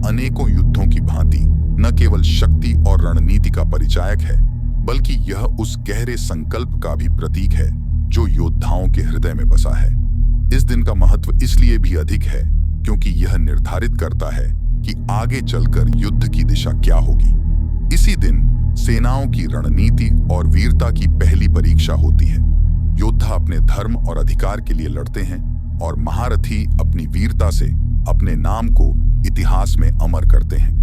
अनेकों युद्धों की भांति न केवल शक्ति और रणनीति का परिचायक है, बल्कि यह उस गहरे संकल्प का भी प्रतीक है जो योद्धाओं के हृदय में बसा है। इस दिन का महत्व इसलिए भी अधिक है क्योंकि यह निर्धारित करता है कि आगे चलकर युद्ध की दिशा क्या होगी। इसी दिन सेनाओं की रणनीति और वीरता की पहली परीक्षा होती है। योद्धा अपने धर्म और अधिकार के लिए लड़ते हैं और महारथी अपनी वीरता से अपने नाम को इतिहास में अमर करते हैं।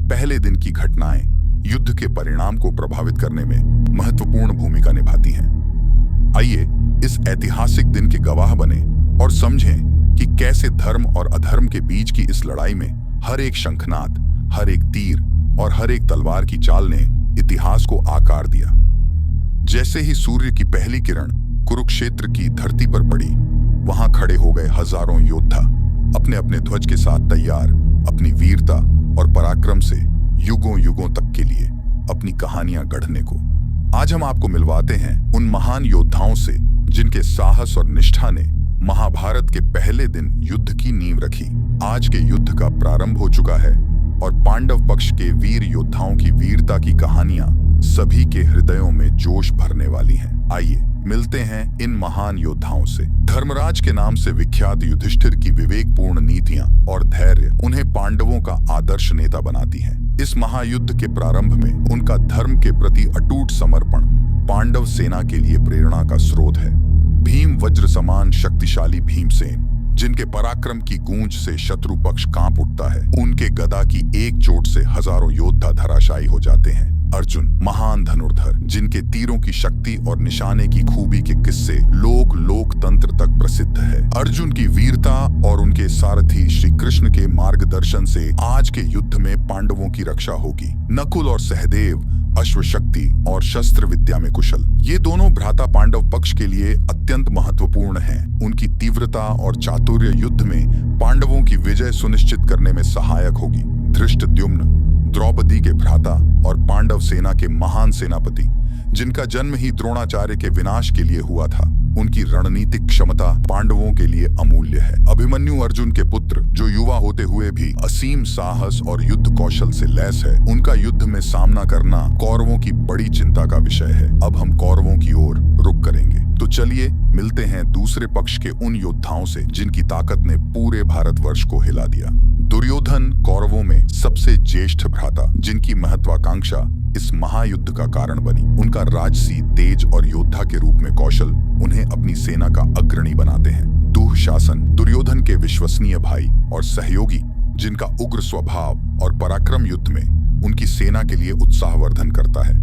पहले दिन की घटनाएं युद्ध के परिणाम को प्रभावित करने में महत्वपूर्ण भूमिका निभाती हैं। आइए इस ऐतिहासिक दिन के गवाह बने और समझें कि कैसे धर्म और अधर्म के बीच की इस लड़ाई में हर एक शंखनाद, हर एक तीर और हर एक तलवार की चाल ने इतिहास को आकार दिया। जैसे ही सूर्य की पहली किरण कुरुक्षेत्र की धरती पर पड़ी, वहां खड़े हो गए हजारों योद्धा अपने अपने ध्वज के साथ तैयार, अपनी वीरता और पराक्रम से युगों युगों तक के लिए अपनी कहानियां गढ़ने को। आज हम आपको मिलवाते हैं उन महान योद्धाओं से जिनके साहस और निष्ठा ने महाभारत के पहले दिन युद्ध की नींव रखी। आज के युद्ध का प्रारंभ हो चुका है और पांडव पक्ष के वीर योद्धाओं की वीरता की कहानियां सभी के हृदयों में जोश भरने वाली हैं। आइए मिलते हैं इन महान योद्धाओं से। धर्मराज के नाम से विख्यात युधिष्ठिर की विवेकपूर्ण नीतियां और धैर्य उन्हें पांडवों का आदर्श नेता बनाती हैं। इस महायुद्ध के प्रारंभ में उनका धर्म के प्रति अटूट समर्पण पांडव सेना के लिए प्रेरणा का स्रोत है। भीम वज्र समान शक्तिशाली भीमसेन, जिनके पराक्रम की गूंज से शत्रु पक्ष कांप उठता है। उनके गदा की एक चोट से हजारों योद्धा धराशायी हो जाते हैं। अर्जुन महान धनुर्धर, जिनके तीरों की शक्ति और निशाने की खूबी के किस्से लोकतंत्र तक प्रसिद्ध है। अर्जुन की वीरता और उनके सारथी श्री कृष्ण के मार्गदर्शन से आज के युद्ध में पांडवों की रक्षा होगी। नकुल और सहदेव अश्वशक्ति और शस्त्र विद्या में कुशल, ये दोनों भ्राता पांडव पक्ष के लिए अत्यंत महत्वपूर्ण हैं। उनकी तीव्रता और चातुर्य युद्ध में पांडवों की विजय सुनिश्चित करने में सहायक होगी। धृष्टद्युम्न द्रौपदी के भ्राता और पांडव सेना के महान सेनापति, जिनका जन्म ही द्रोणाचार्य के विनाश के लिए हुआ था, उनकी रणनीतिक क्षमता पांडवों के लिए अमूल्य है। अभिमन्यु अर्जुन के पुत्र, जो युवा होते हुए भी असीम साहस और युद्ध कौशल से लैस है, उनका युद्ध में सामना करना कौरवों की बड़ी चिंता का विषय है। अब हम कौरवों की ओर रुख करेंगे, तो चलिए मिलते हैं दूसरे पक्ष के उन योद्धाओं से जिनकी ताकत ने पूरे भारतवर्ष को हिला दिया। दुर्योधन कौरवों में सबसे ज्येष्ठ भ्राता, जिनकी महत्वाकांक्षा इस महायुद्ध का कारण बनी। उनका राजसी तेज और योद्धा के रूप में कौशल उन्हें अपनी सेना का अग्रणी बनाते हैं। दुःशासन दुर्योधन के विश्वसनीय भाई और सहयोगी, जिनका उग्र स्वभाव और पराक्रम युद्ध में उनकी सेना के लिए उत्साहवर्धन करता है।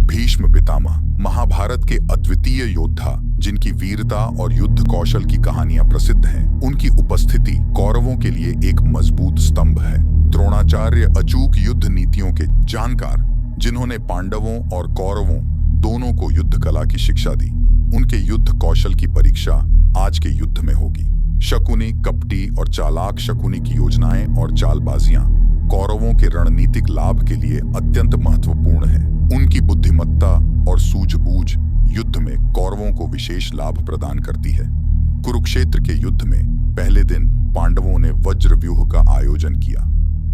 भीष्म पितामह महाभारत के अद्वितीय योद्धा, जिनकी वीरता और युद्ध कौशल की कहानियां प्रसिद्ध हैं। उनकी उपस्थिति कौरवों के लिए एक मजबूत स्तंभ है। द्रोणाचार्य अचूक युद्ध नीतियों के जानकार, जिन्होंने पांडवों और कौरवों दोनों को युद्ध कला की शिक्षा दी। उनके युद्ध कौशल की परीक्षा आज के युद्ध में होगी। शकुनी, कपटी और चालाक शकुनी की योजनाएं और चालबाजियां कौरवों के रणनीतिक लाभ के लिए अत्यंत महत्वपूर्ण है। उनकी बुद्धिमत्ता और सूझबूझ युद्ध में कौरवों को विशेष लाभ प्रदान करती है। कुरुक्षेत्र के युद्ध में पहले दिन पांडवों ने वज्र व्यूह का आयोजन किया,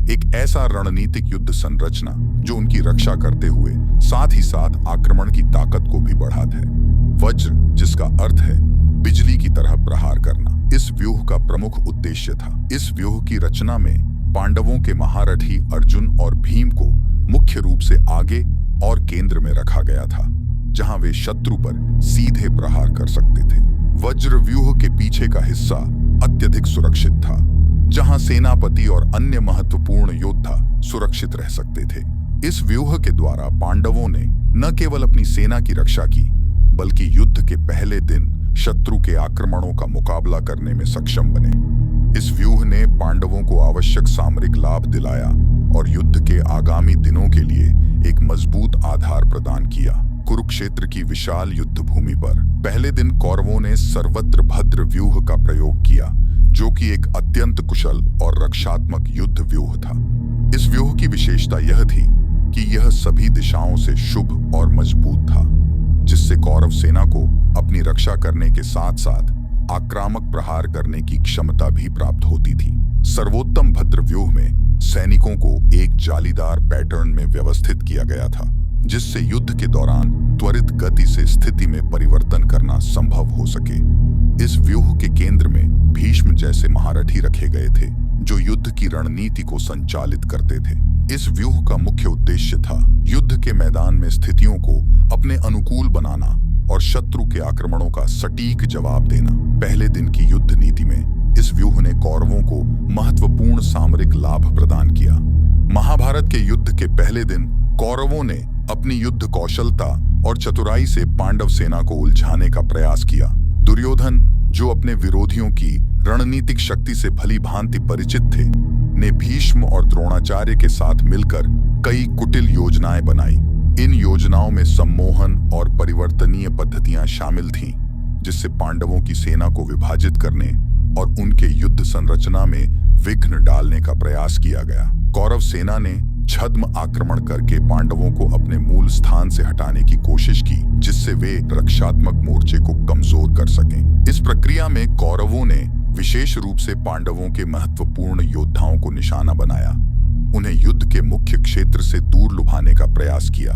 एक ऐसा रणनीतिक युद्ध संरचना जो उनकी रक्षा करते हुए साथ ही साथ आक्रमण की ताकत को भी बढ़ाता है। वज्र, जिसका अर्थ है बिजली की तरह प्रहार करना, इस व्यूह का प्रमुख उद्देश्य था। इस व्यूह की रचना में पांडवों के महारथी अर्जुन और भीम को मुख्य रूप से आगे और केंद्र में रखा गया था, जहां वे शत्रु पर सीधे प्रहार कर सकते थे। वज्र व्यूह के पीछे का हिस्सा अत्यधिक सुरक्षित था, जहां सेनापति और अन्य महत्वपूर्ण योद्धा सुरक्षित रह सकते थे। इस व्यूह के द्वारा पांडवों ने न केवल अपनी सेना की रक्षा की, बल्कि युद्ध के पहले दिन शत्रु के आक्रमणों का मुकाबला करने में सक्षम बने। इस व्यूह ने पांडवों को आवश्यक सामरिक लाभ दिलाया और युद्ध के आगामी दिनों के लिए एक मजबूत आधार प्रदान किया। कुरुक्षेत्र की विशाल युद्ध भूमि पर पहले दिन कौरवों ने सर्वत्र भद्र व्यूह का प्रयोग किया, जो कि एक अत्यंत कुशल और रक्षात्मक युद्ध व्यूह था। इस व्यूह की विशेषता यह थी कि यह सभी दिशाओं से शुभ और मजबूत था, जिससे कौरव सेना को अपनी रक्षा करने के साथ साथ आक्रामक प्रहार करने की क्षमता भी प्राप्त होती थी। सर्वोत्तम भद्र व्यूह में सैनिकों को एक जालीदार पैटर्न में व्यवस्थित किया गया था, जिससे युद्ध के दौरान त्वरित गति से स्थिति में परिवर्तन करना संभव हो सके। इस व्यूह के केंद्र में भीष्म जैसे महारथी रखे गए थे, जो युद्ध की रणनीति को संचालित करते थे। इस व्यूह का मुख्य उद्देश्य था युद्ध के मैदान में स्थितियों को अपने अनुकूल बनाना और शत्रु के आक्रमणों का सटीक जवाब देना। पहले दिन की युद्ध नीति में इस व्यूह ने कौरवों को महत्वपूर्ण सामरिक लाभ प्रदान किया। महाभारत के युद्ध के पहले दिन कौरवों ने अपनी युद्ध कौशलता और चतुराई से पांडव सेना को उलझाने का प्रयास किया। दुर्योधन, जो अपने विरोधियों की रणनीतिक शक्ति से भली भांति परिचित थे, ने भीष्म और द्रोणाचार्य के साथ मिलकर कई कुटिल योजनाएं बनाई। इन योजनाओं में सम्मोहन और परिवर्तनीय पद्धतियां शामिल थीं, जिससे पांडवों की सेना को विभाजित करने और उनके युद्ध संरचना में विघ्न डालने का प्रयास किया गया। कौरव सेना ने छद्म आक्रमण करके पांडवों को अपने मूल स्थान से हटाने की कोशिश की, जिससे वे रक्षात्मक मोर्चे को कमजोर कर सकें। इस प्रक्रिया में कौरवों ने विशेष रूप से पांडवों के महत्वपूर्ण योद्धाओं को निशाना बनाया, उन्हें युद्ध के मुख्य क्षेत्र से दूर लुभाने का प्रयास किया।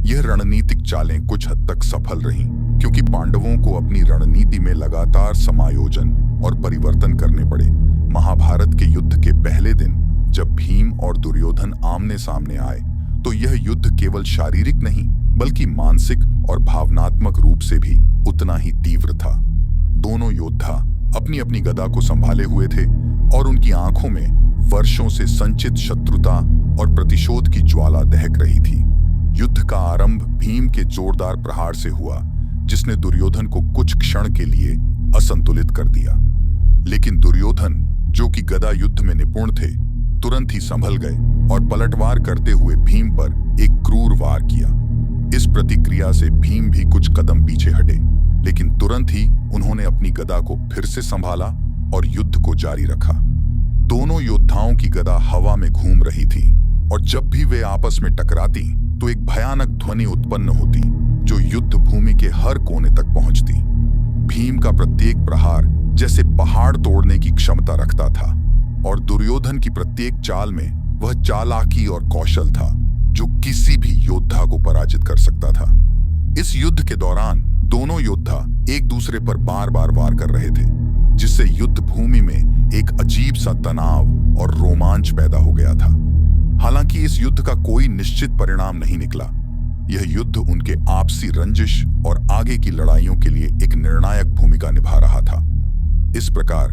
यह रणनीतिक चालें कुछ हद तक सफल रहीं, क्योंकि पांडवों को अपनी रणनीति में लगातार समायोजन और परिवर्तन करने पड़े। महाभारत के युद्ध के पहले दिन जब भीम और दुर्योधन आमने सामने आए, तो यह युद्ध केवल शारीरिक नहीं, बल्कि मानसिक और भावनात्मक रूप से भी उतना ही तीव्र था। दोनों योद्धा अपनी अपनी गदा को संभाले हुए थे और उनकी आंखों में वर्षों से संचित शत्रुता और प्रतिशोध की ज्वाला दहक रही थी। युद्ध का आरंभ भीम के जोरदार प्रहार से हुआ, जिसने दुर्योधन को कुछ क्षण के लिए असंतुलित कर दिया। लेकिन दुर्योधन, जो कि गदा युद्ध में निपुण थे, तुरंत ही संभल गए और पलटवार करते हुए भीम पर एक क्रूर वार किया। इस प्रतिक्रिया से भीम भी कुछ कदम पीछे हटे, लेकिन तुरंत ही उन्होंने अपनी गदा को फिर से संभाला और युद्ध को जारी रखा। दोनों योद्धाओं की गदा हवा में घूम रही थी और जब भी वे आपस में टकराती तो एक भयानक ध्वनि उत्पन्न होती, जो युद्ध भूमि के हर कोने तक पहुंचती। भीम का प्रत्येक प्रहार जैसे पहाड़ तोड़ने की क्षमता रखता था और दुर्योधन की प्रत्येक चाल में वह चालाकी और कौशल था, जो किसी भी योद्धा को पराजित कर सकता था। इस युद्ध के दौरान दोनों योद्धा एक दूसरे पर बार बार वार कर रहे थे, जिससे युद्ध भूमि में एक अजीब सा तनाव और रोमांच पैदा हो गया था। हालांकि इस युद्ध का कोई निश्चित परिणाम नहीं निकला। यह युद्ध उनके आपसी रंजिश और आगे की लड़ाइयों के लिए एक निर्णायक भूमिका निभा रहा था। इस प्रकार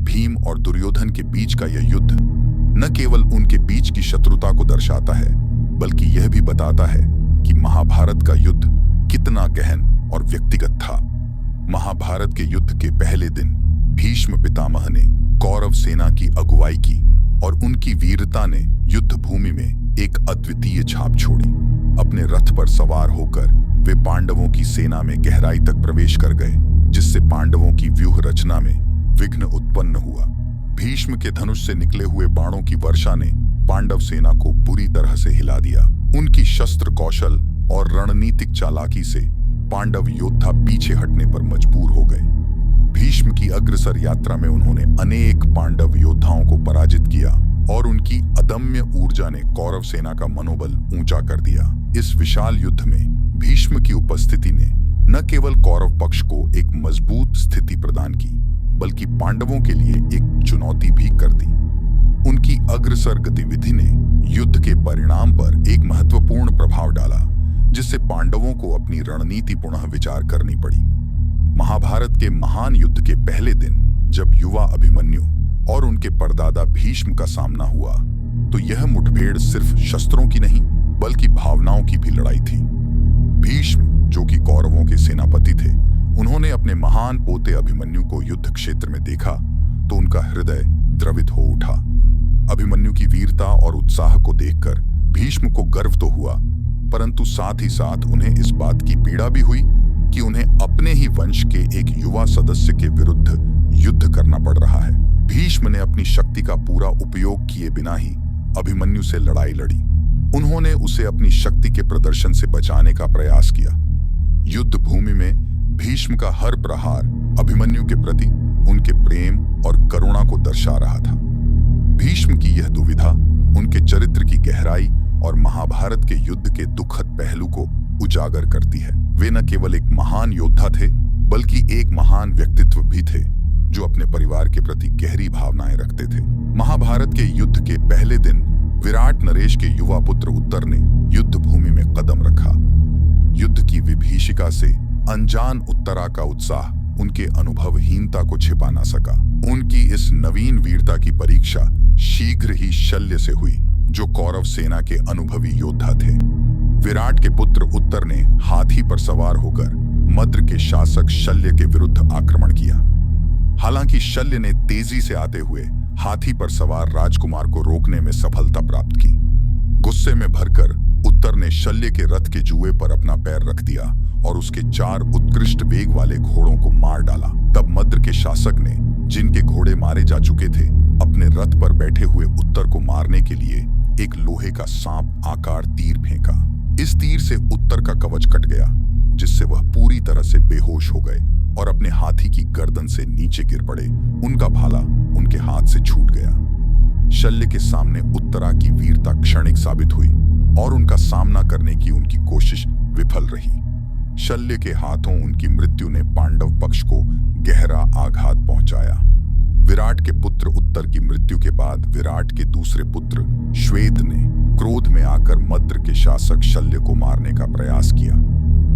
भीम और दुर्योधन के बीच का यह युद्ध न केवल उनके बीच की शत्रुता को दर्शाता है, बल्कि यह भी बताता है कि महाभारत का युद्ध कितना गहन और व्यक्तिगत था। महाभारत के युद्ध के पहले दिन भीष्म पितामह ने कौरव सेना की अगुवाई की और उनकी वीरता ने युद्ध भूमि में एक अद्वितीय छाप छोड़ी। अपने रथ पर सवार होकर वे पांडवों की सेना में गहराई तक प्रवेश कर गए, जिससे पांडवों की व्यूह रचना में विघ्न उत्पन्न हुआ। भीष्म के धनुष से निकले हुए बाणों की वर्षा ने पांडव सेना को बुरी तरह से हिला दिया। उनकी शस्त्र कौशल और रणनीतिक चालाकी से पांडव योद्धा पीछे हटने पर मजबूर हो गए। भीष्म की अग्रसर यात्रा में उन्होंने अनेक पांडव योद्धाओं को पराजित किया और उनकी अदम्य ऊर्जा ने कौरव सेना का मनोबल ऊंचा कर दिया। इस विशाल युद्ध में भीष्म की उपस्थिति ने न केवल कौरव पक्ष को एक मजबूत स्थिति प्रदान की, बल्कि पांडवों के लिए एक चुनौती भी कर दी। उनकी अग्रसर गतिविधि ने युद्ध के परिणाम पर एक महत्वपूर्ण प्रभाव डाला, जिससे पांडवों को अपनी रणनीति पुनः विचार करनी पड़ी। महाभारत के महान युद्ध के पहले दिन जब युवा अभिमन्यु और उनके परदादा भीष्म का सामना हुआ, तो यह मुठभेड़ सिर्फ शस्त्रों की नहीं, बल्कि भावनाओं की भी लड़ाई थी। भीष्म, जो कि कौरवों के सेनापति थे, उन्होंने अपने महान पोते अभिमन्यु को युद्ध क्षेत्र में देखा तो उनका हृदय द्रवित हो उठा। अभिमन्यु की वीरता और उत्साह को देखकर भीष्म को गर्व तो हुआ, परंतु साथ ही साथ उन्हें इस बात की पीड़ा भी हुई कि उन्हें अपने ही वंश के एक युवा सदस्य के विरुद्ध युद्ध करना पड़ रहा है। भीष्म ने अपनी शक्ति का पूरा उपयोग किए बिना ही अभिमन्यु से लड़ाई लड़ी। उन्होंने उसे अपनी शक्ति के प्रदर्शन से बचाने का प्रयास किया। युद्ध भूमि में भीष्म का हर प्रहार अभिमन्यु के प्रति उनके प्रेम और करुणा को दर्शा रहा था। भीष्म की यह दुविधा उनके चरित्र की गहराई और महाभारत के युद्ध के दुखद पहलू को उजागर करती है। वे न केवल एक महान योद्धा थे, बल्कि एक महान व्यक्तित्व भी थे जो अपने परिवार के प्रति गहरी भावनाएं रखते थे। महाभारत के युद्ध के पहले दिन विराट नरेश के युवा पुत्र उत्तर ने युद्ध भूमि में कदम रखा। युद्ध की विभीषिका से अनजान उत्तरा का उत्साह उनके अनुभवहीनता को छिपा ना सका। उनकी इस नवीन वीरता की परीक्षा शीघ्र ही शल्य से हुई, जो कौरव सेना के अनुभवी योद्धा थे। विराट के पुत्र उत्तर ने हाथी पर सवार होकर मद्र के शासक शल्य के विरुद्ध आक्रमण किया। हालांकि शल्य ने तेजी से आते हुए हाथी पर सवार राजकुमार को रोकने में सफलता प्राप्त की। गुस्से में भरकर उत्तर ने शल्य के रथ के जुए पर अपना पैर रख दिया और उसके 4 उत्कृष्ट वेग वाले घोड़ों को मार डाला। तब मद्र के शासक ने, जिनके घोड़े मारे जा चुके थे, अपने रथ पर बैठे हुए उत्तर को मारने के लिए एक लोहे का सांप आकार तीर फेंका। इस तीर से उत्तर का कवच कट गया, जिससे वह पूरी तरह से बेहोश हो गए और अपने हाथी की गर्दन से नीचे गिर पड़े। उनका भाला उनके हाथ से छूट गया। शल्य के सामने उत्तरा की वीरता क्षणिक साबित हुई और उनका सामना करने की उनकी कोशिश विफल रही। शल्य के हाथों उनकी मृत्यु ने पांडव पक्ष को गहरा आघात पहुंचाया। विराट के पुत्र उत्तर की मृत्यु के बाद विराट के दूसरे पुत्र श्वेत ने क्रोध में आकर मद्र के शासक शल्य को मारने का प्रयास किया।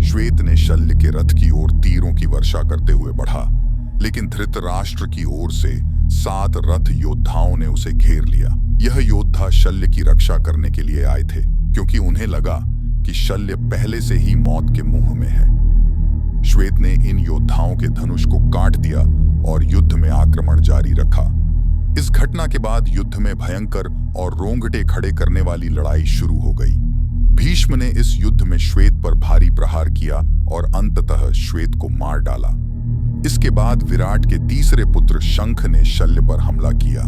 श्वेत ने शल्य के रथ की ओर तीरों की वर्षा करते हुए बढ़ा, लेकिन धृतराष्ट्र की ओर से 7 रथ योद्धाओं ने उसे घेर लिया। यह योद्धा शल्य की रक्षा करने के लिए आए थे, क्योंकि उन्हें लगा कि शल्य पहले से ही मौत के मुंह में है। श्वेत ने इन योद्धाओं के धनुष को काट दिया और युद्ध में आक्रमण जारी रखा। इस घटना के बाद युद्ध में भयंकर और रोंगटे खड़े करने वाली लड़ाई शुरू हो गई। भीष्म ने इस युद्ध में श्वेत पर भारी प्रहार किया और अंततः श्वेत को मार डाला। इसके बाद विराट के तीसरे पुत्र शंख ने शल्य पर हमला किया,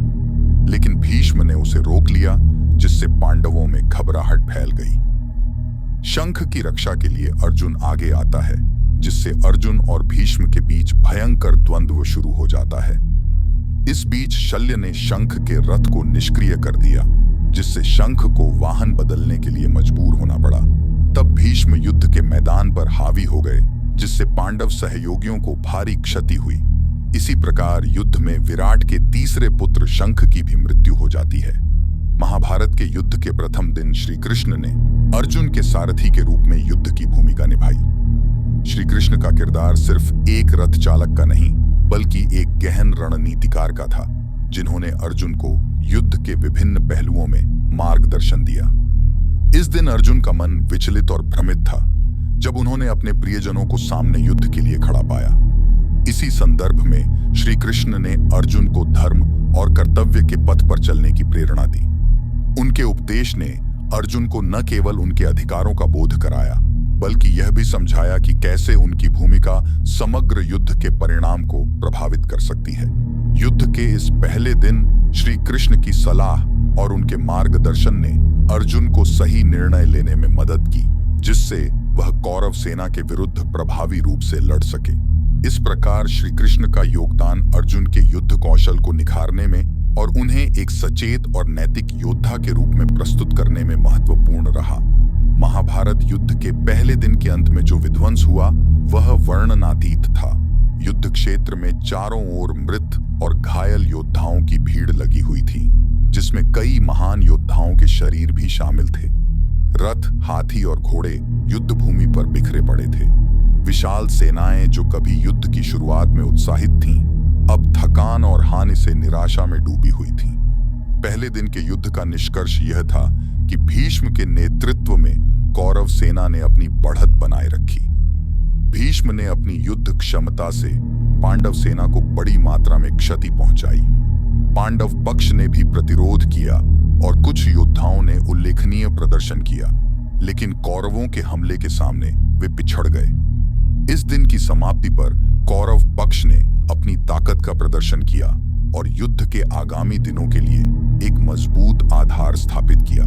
लेकिन भीष्म ने उसे रोक लिया, जिससे पांडवों में घबराहट फैल गई। शंख की रक्षा के लिए अर्जुन आगे आता है, जिससे अर्जुन और भीष्म के बीच भयंकर द्वंद्व शुरू हो जाता है। इस बीच शल्य ने शंख के रथ को निष्क्रिय कर दिया, जिससे शंख को वाहन बदलने के लिए मजबूर होना पड़ा। तब भीष्म युद्ध के मैदान पर हावी हो गए, जिससे पांडव सहयोगियों को भारी क्षति हुई। इसी प्रकार युद्ध में विराट के तीसरे पुत्र शंख की भी मृत्यु हो जाती है। महाभारत के युद्ध के प्रथम दिन श्री कृष्ण ने अर्जुन के सारथी के रूप में युद्ध की भूमिका निभाई। श्री कृष्ण का किरदार सिर्फ एक रथ चालक का नहीं, बल्कि एक गहन रणनीतिकार का था, जिन्होंने अर्जुन को युद्ध के विभिन्न पहलुओं में मार्गदर्शन दिया। इस दिन अर्जुन का मन विचलित और भ्रमित था, जब उन्होंने अपने प्रियजनों को सामने युद्ध के लिए खड़ा पाया। इसी संदर्भ में श्री कृष्ण ने अर्जुन को धर्म और कर्तव्य के पथ पर चलने की प्रेरणा दी। उनके उपदेश ने अर्जुन को न केवल उनके अधिकारों का बोध कराया, बल्कि यह भी समझाया कि कैसे उनकी भूमिका समग्र युद्ध के परिणाम को प्रभावित कर सकती है। युद्ध के इस पहले दिन श्री कृष्ण की सलाह और उनके मार्गदर्शन ने अर्जुन को सही निर्णय लेने में मदद की, जिससे वह कौरव सेना के विरुद्ध प्रभावी रूप से लड़ सके। इस प्रकार श्री कृष्ण का योगदान अर्जुन के युद्ध कौशल को निखारने में और उन्हें एक सचेत और नैतिक योद्धा के रूप में प्रस्तुत करने में महत्वपूर्ण रहा। महाभारत युद्ध के पहले दिन के अंत में जो विध्वंस हुआ, वह वर्णनातीत था। युद्ध क्षेत्र में चारों ओर मृत और घायल योद्धाओं की भीड़ लगी हुई थी, जिसमें कई महान योद्धाओं के शरीर भी शामिल थे। रथ, हाथी और घोड़े युद्ध भूमि पर बिखरे पड़े थे। विशाल सेनाएं जो कभी युद्ध की शुरुआत में उत्साहित थीं, अब थकान और हानि से निराशा में डूबी हुई थीं। पहले दिन के युद्ध का निष्कर्ष यह था कि भीष्म के नेतृत्व में कौरव सेना ने अपनी बढ़त बनाए रखी। भीष्म ने अपनी युद्ध क्षमता से पांडव सेना को बड़ी मात्रा में क्षति पहुंचाई। पांडव पक्ष ने भी प्रतिरोध किया और कुछ योद्धाओं ने उल्लेखनीय प्रदर्शन किया, लेकिन कौरवों के हमले के सामने वे पिछड़ गए। इस दिन की समाप्ति पर कौरव पक्ष ने अपनी ताकत का प्रदर्शन किया और युद्ध के आगामी दिनों के लिए एक मजबूत आधार स्थापित किया।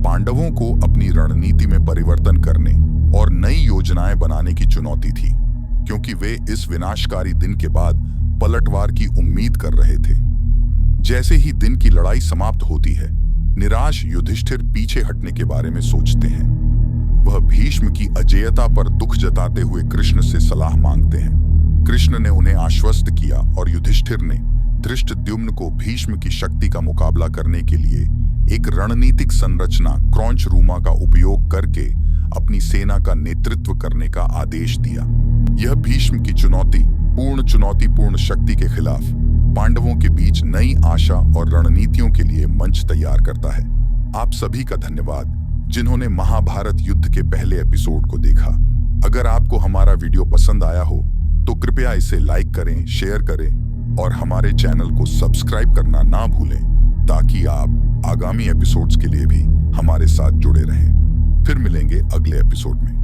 पांडवों को अपनी रणनीति में परिवर्तन करने और नई योजनाएं बनाने की चुनौती थी, क्योंकि वे इस विनाशकारी दिन के बाद पलटवार की उम्मीद कर रहे थे। जैसे ही दिन की लड़ाई समाप्त होती है, निराश युधिष्ठिर पीछे हटने के बारे में सोचते हैं। वह भीष्म की अजेयता पर दुख जताते हुए कृष्ण से सलाह मांगते हैं। कृष्ण ने उन्हें आश्वस्त किया और युधिष्ठिर ने धृष्टद्युम्न को भीष्म की शक्ति का मुकाबला करने के लिए एक रणनीतिक संरचना क्रौंच रूमा का उपयोग करके अपनी सेना का नेतृत्व करने का आदेश दिया। यह भीष्म की चुनौतीपूर्ण शक्ति के खिलाफ पांडवों के बीच नई आशा और रणनीतियों के लिए मंच तैयार करता है। आप सभी का धन्यवाद जिन्होंने महाभारत युद्ध के पहले एपिसोड को देखा। अगर आपको हमारा वीडियो पसंद आया हो तो कृपया इसे लाइक करें, शेयर करें और हमारे चैनल को सब्सक्राइब करना ना भूलें ताकि आप आगामी एपिसोड्स के लिए भी हमारे साथ जुड़े रहें। फिर मिलेंगे अगले एपिसोड में।